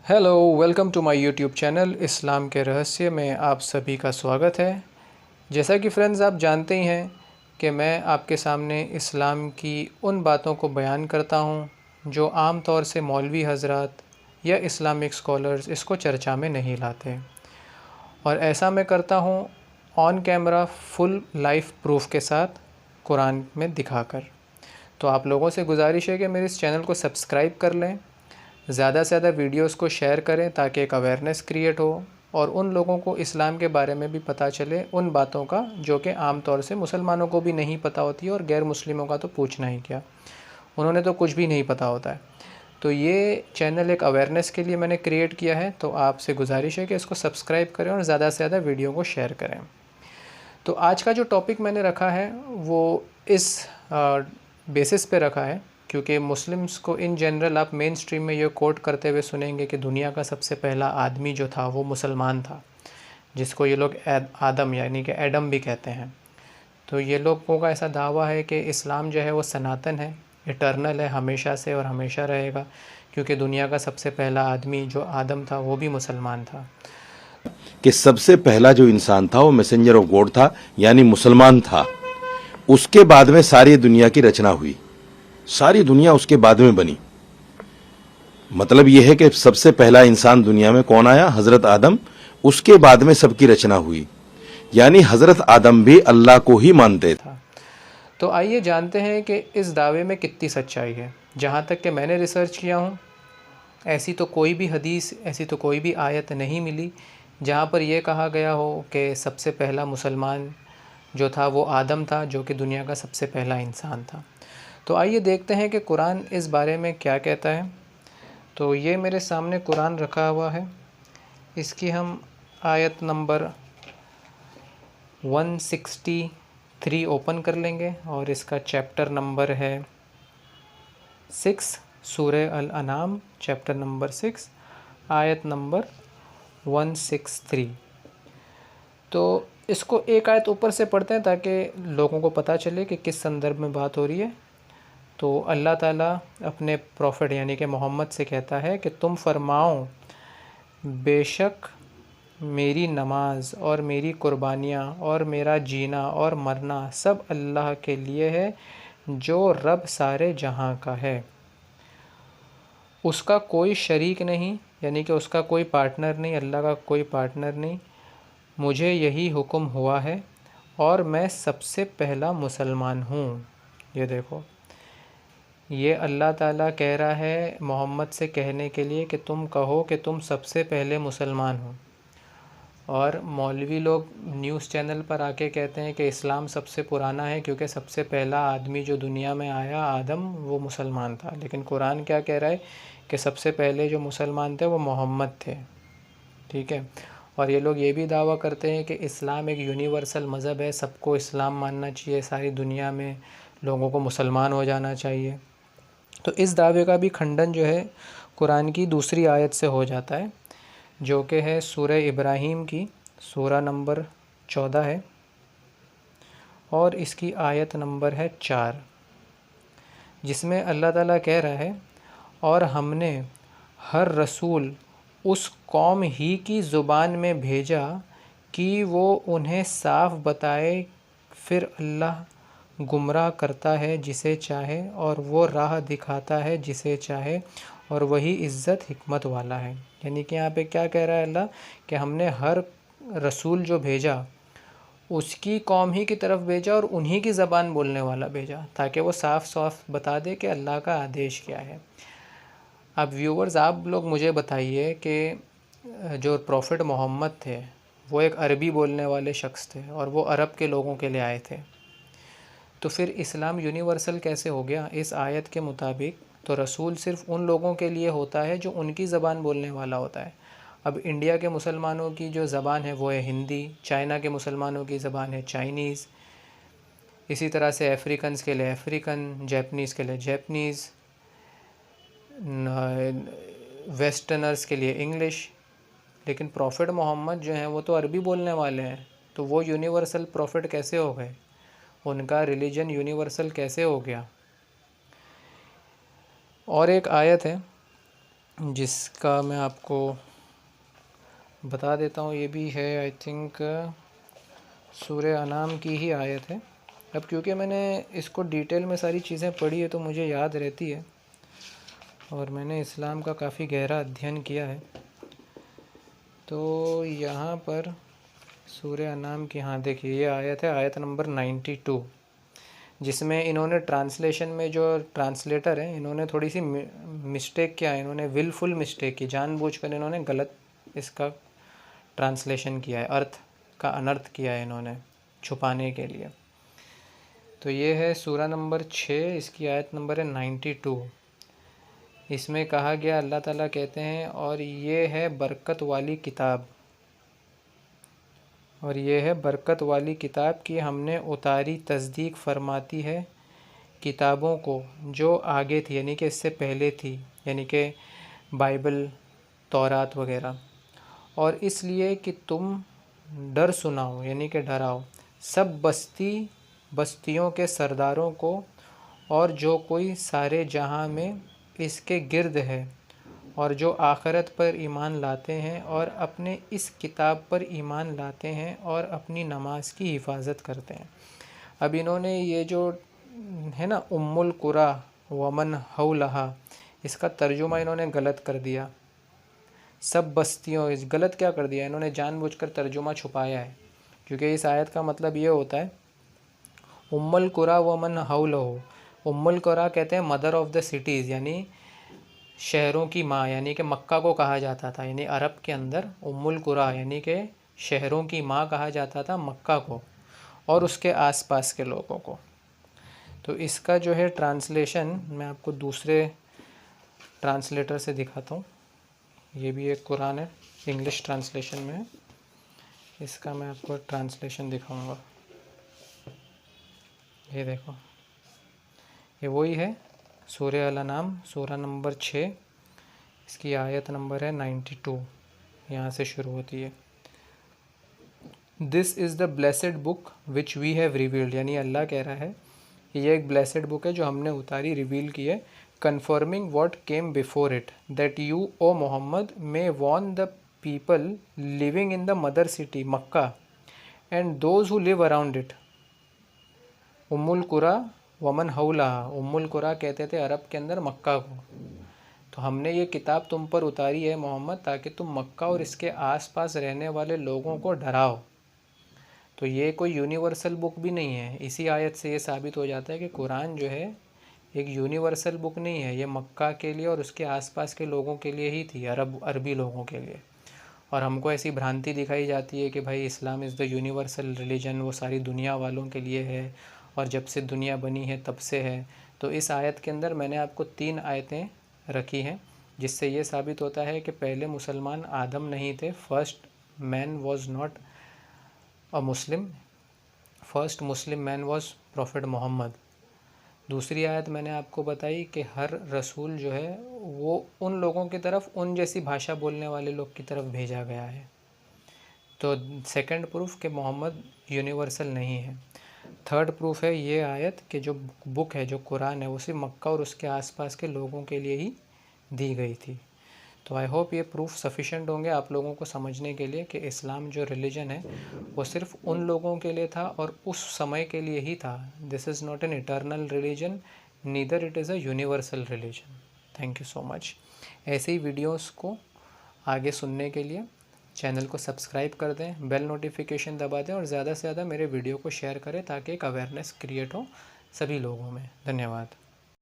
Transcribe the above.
Hello, welcome to my YouTube channel इस्लाम के रहस्य में आप सभी का स्वागत है। जैसा कि फ्रेंड्स आप जानते ही हैं कि मैं आपके सामने इस्लाम की उन बातों को बयान करता हूं जो आम तौर से मौलवी हज़रात या इस्लामिक स्कॉलर्स इसको चर्चा में नहीं लाते, और ऐसा मैं करता हूं on camera full life proof के साथ कुरान में दिखाकर। तो आप लोगों से गुजारिश है कि मेरे इस चैनल को सब्सक्राइब कर लें, ज़्यादा से ज़्यादा वीडियोस को शेयर करें ताकि एक अवेयरनेस क्रिएट हो और उन लोगों को इस्लाम के बारे में भी पता चले उन बातों का जो कि आम तौर से मुसलमानों को भी नहीं पता होती है, और गैर मुस्लिमों का तो पूछना ही क्या, उन्होंने तो कुछ भी नहीं पता होता है। तो ये चैनल एक अवेयरनेस के लिए मैंने क्रिएट किया है, तो आपसे गुजारिश है कि इसको सब्सक्राइब करें और ज़्यादा से ज़्यादा वीडियो को शेयर करें। तो आज का जो टॉपिक मैंने रखा है वो इस बेसिस पे रखा है क्योंकि मुस्लिम्स को इन जनरल आप मेन स्ट्रीम में ये कोट करते हुए सुनेंगे कि दुनिया का सबसे पहला आदमी जो था वो मुसलमान था, जिसको ये लोग आदम यानी कि एडम भी कहते हैं। तो ये लोगों का ऐसा दावा है कि इस्लाम जो है वो सनातन है, इटर्नल है, हमेशा से और हमेशा रहेगा, क्योंकि दुनिया का सबसे पहला आदमी जो आदम था वो भी मुसलमान था। कि सबसे पहला जो इंसान था वो मैसेंजर ऑफ गॉड था, यानी मुसलमान था। उसके बाद में सारी दुनिया की रचना हुई, सारी दुनिया उसके बाद में बनी। मतलब यह है कि सबसे पहला इंसान दुनिया में कौन आया? हजरत आदम। उसके बाद में सबकी रचना हुई, यानी हजरत आदम भी अल्लाह को ही मानते थे। तो आइए जानते हैं कि इस दावे में कितनी सच्चाई है। जहाँ तक कि मैंने रिसर्च किया हूँ, ऐसी तो कोई भी हदीस, ऐसी तो कोई भी आयत नहीं मिली जहाँ पर यह कहा गया हो कि सबसे पहला मुसलमान जो था वो आदम था, जो कि दुनिया का सबसे पहला इंसान था। तो आइए देखते हैं कि कुरान इस बारे में क्या कहता है। तो ये मेरे सामने कुरान रखा हुआ है, इसकी हम आयत नंबर 163 ओपन कर लेंगे और इसका चैप्टर नंबर है 6, सूरह अल अनाम चैप्टर नंबर 6 आयत नंबर 163। तो इसको एक आयत ऊपर से पढ़ते हैं ताकि लोगों को पता चले कि किस संदर्भ में बात हो रही है। तो अल्लाह ताला अपने प्रॉफिट यानी कि मोहम्मद से कहता है कि तुम फरमाओ, बेशक मेरी नमाज और मेरी कुर्बानियाँ और मेरा जीना और मरना सब अल्लाह के लिए है, जो रब सारे जहां का है, उसका कोई शरीक नहीं, यानी कि उसका कोई पार्टनर नहीं, अल्लाह का कोई पार्टनर नहीं। मुझे यही हुक्म हुआ है और मैं सबसे पहला मुसलमान हूँ। ये देखो, ये अल्लाह ताला कह रहा है मोहम्मद से कहने के लिए कि तुम कहो कि तुम सबसे पहले मुसलमान हो। और मौलवी लोग न्यूज़ चैनल पर आके कहते हैं कि इस्लाम सबसे पुराना है क्योंकि सबसे पहला आदमी जो दुनिया में आया आदम, वो मुसलमान था। लेकिन कुरान क्या कह रहा है कि सबसे पहले जो मुसलमान थे वो मोहम्मद थे। ठीक है। और ये लोग ये भी दावा करते हैं कि इस्लाम एक यूनिवर्सल मज़हब है, सबको इस्लाम मानना चाहिए, सारी दुनिया में लोगों को मुसलमान हो जाना चाहिए। तो इस दावे का भी खंडन जो है कुरान की दूसरी आयत से हो जाता है, जो कि है सूरह इब्राहीम की सूरा नंबर 14 है और इसकी आयत नंबर है 4, जिसमें अल्लाह ताला कह रहा है, और हमने हर रसूल उस कौम ही की ज़ुबान में भेजा कि वो उन्हें साफ बताए, फिर अल्लाह गुमराह करता है जिसे चाहे और वो राह दिखाता है जिसे चाहे, और वही इज़्ज़त हिकमत वाला है। यानी कि यहाँ पे क्या कह रहा है अल्लाह कि हमने हर रसूल जो भेजा उसकी कौम ही की तरफ भेजा और उन्हीं की ज़बान बोलने वाला भेजा, ताकि वो साफ़ साफ बता दे कि अल्लाह का आदेश क्या है। अब व्यूवर्स आप लोग मुझे बताइए कि जो प्रॉफिट मोहम्मद थे वो एक अरबी बोलने वाले शख्स थे और वो अरब के लोगों के लिए आए थे, तो फिर इस्लाम यूनिवर्सल कैसे हो गया? इस आयत के मुताबिक तो रसूल सिर्फ़ उन लोगों के लिए होता है जो उनकी ज़बान बोलने वाला होता है। अब इंडिया के मुसलमानों की जो ज़बान है वो है हिंदी, चाइना के मुसलमानों की ज़बान है चाइनीज़, इसी तरह से अफ्रीकन्स के लिए अफ्रीकन, जैपनीज़ के लिए जैपनीज़, वेस्टर्नर्स के लिए इंग्लिश। लेकिन प्रॉफिट मोहम्मद जो हैं वो तो अरबी बोलने वाले हैं, तो वो यूनिवर्सल प्रॉफिट कैसे हो गए? उनका रिलीजन यूनिवर्सल कैसे हो गया? और एक आयत है جس کا میں آپ کو بتا دیتا ہوں. یہ بھی ہے آئی تھنک سورہ انعام کی ہی آیت ہے. اب کیونکہ میں نے اس کو ڈیٹیل میں ساری چیزیں پڑھی ہے تو مجھے یاد رہتی ہے، اور میں نے اسلام کا کافی گہرا ادھین کیا ہے. تو یہاں پر سورہ انعام کی، ہاں دیکھیے یہ آیت ہے، آیت نمبر 92، جس میں انہوں نے ٹرانسلیشن میں جو ٹرانسلیٹر ہیں انہوں نے تھوڑی سی مسٹیک کیا ہے. انہوں نے ولفل مسٹیک کی، جان بوجھ کر انہوں نے غلط اس کا ٹرانسلیشن کیا ہے، ارتھ کا انرتھ کیا ہے انہوں نے چھپانے کے لیے. تو یہ ہے سورہ نمبر 6، اس کی آیت نمبر ہے 92. اس میں کہا گیا، اللہ تعالیٰ کہتے ہیں، اور یہ ہے برکت والی کتاب، اور یہ ہے برکت والی کتاب کی ہم نے اتاری تصدیق فرماتی ہے کتابوں کو جو آگے تھی، یعنی کہ اس سے پہلے تھی، یعنی کہ بائبل، تورات وغیرہ، اور اس لیے کہ تم ڈر سناؤ، یعنی کہ ڈراؤ سب بستیوں کے سرداروں کو، اور جو کوئی سارے جہاں میں اس کے گرد ہے، اور جو آخرت پر ایمان لاتے ہیں اور اپنے اس کتاب پر ایمان لاتے ہیں اور اپنی نماز کی حفاظت کرتے ہیں. اب انہوں نے یہ جو ہے نا ام القریٰ ومن حولہا، اس کا ترجمہ انہوں نے غلط کر دیا. سب بستیوں، اس غلط کیا کر دیا انہوں نے، جان بوجھ کر ترجمہ چھپایا ہے. کیونکہ اس آیت کا مطلب یہ ہوتا ہے ام القریٰ ومن حولہ. ام القریٰ کہتے ہیں مدر آف دا سٹیز، یعنی شہروں کی ماں، یعنی کہ مکہ کو کہا جاتا تھا. یعنی عرب کے اندر ام القریٰ یعنی کہ شہروں کی ماں کہا جاتا تھا مکہ کو اور اس کے آس پاس کے لوگوں کو. تو اس کا جو ہے ٹرانسلیشن میں آپ کو دوسرے ٹرانسلیٹر سے دکھاتا ہوں. یہ بھی ایک قرآن ہے، انگلش ٹرانسلیشن میں ہے. اس کا میں آپ کو ٹرانسلیشن دکھاؤں گا. یہ دیکھو، یہ وہی ہے سورہ الانعام، سورہ نمبر 6، اس کی آیت نمبر ہے 92، یہاں سے شروع ہوتی ہے. This is the blessed book which we have revealed, یعنی اللہ کہہ رہا ہے کہ یہ ایک بلیسڈ بک ہے جو ہم نے اتاری، ریویل کی ہے. Confirming what came before it, that you O Muhammad may warn the people living in the mother city Mecca and those who live around it. ام القریٰ ومن حولہا، ام القریٰ کہتے تھے عرب کے اندر مکہ کو. تو ہم نے یہ کتاب تم پر اتاری ہے محمد تاکہ تم مکہ اور اس کے آس پاس رہنے والے لوگوں کو ڈراؤ. تو یہ کوئی یونیورسل بک بھی نہیں ہے. اسی آیت سے یہ ثابت ہو جاتا ہے کہ قرآن جو ہے ایک یونیورسل بک نہیں ہے، یہ مکہ کے لیے اور اس کے آس پاس کے لوگوں کے لیے ہی تھی، عربی لوگوں کے لیے. اور ہم کو ایسی بھرانتی دکھائی جاتی ہے کہ بھائی اسلام از دا یونیورسل ریلیجن، وہ ساری دنیا والوں کے لیے ہے اور جب سے دنیا بنی ہے تب سے ہے. تو اس آیت کے اندر میں نے آپ کو 3 آیتیں رکھی ہیں جس سے یہ ثابت ہوتا ہے کہ پہلے مسلمان آدم نہیں تھے. First man was not a Muslim, first Muslim man was prophet Muhammad. دوسری آیت میں نے آپ کو بتائی کہ ہر رسول جو ہے وہ ان لوگوں کی طرف، ان جیسی بھاشا بولنے والے لوگ کی طرف بھیجا گیا ہے. تو سیکنڈ پروف کہ محمد یونیورسل نہیں ہے. تھرڈ پروف ہے یہ آیت کہ جو بک ہے، جو قرآن ہے، وہ صرف مکہ اور اس کے آس پاس کے لوگوں کے لیے ہی دی گئی تھی. تو آئی ہوپ یہ پروف سفیشینٹ ہوں گے آپ لوگوں کو سمجھنے کے لیے کہ اسلام جو ریلیجن ہے وہ صرف ان لوگوں کے لیے تھا اور اس سمے کے لیے ہی تھا. This is not an eternal religion, neither it is a universal religion. Thank you so much. ایسے ہی ویڈیوز کو آگے سننے کے لیے چینل کو سبسکرائب کر دیں، بیل نوٹیفیکیشن دبا دیں اور زیادہ سے زیادہ میرے ویڈیو کو شیئر کریں تاکہ ایک اویئرنیس کریٹ ہو سبھی لوگوں میں. دھنیہ واد.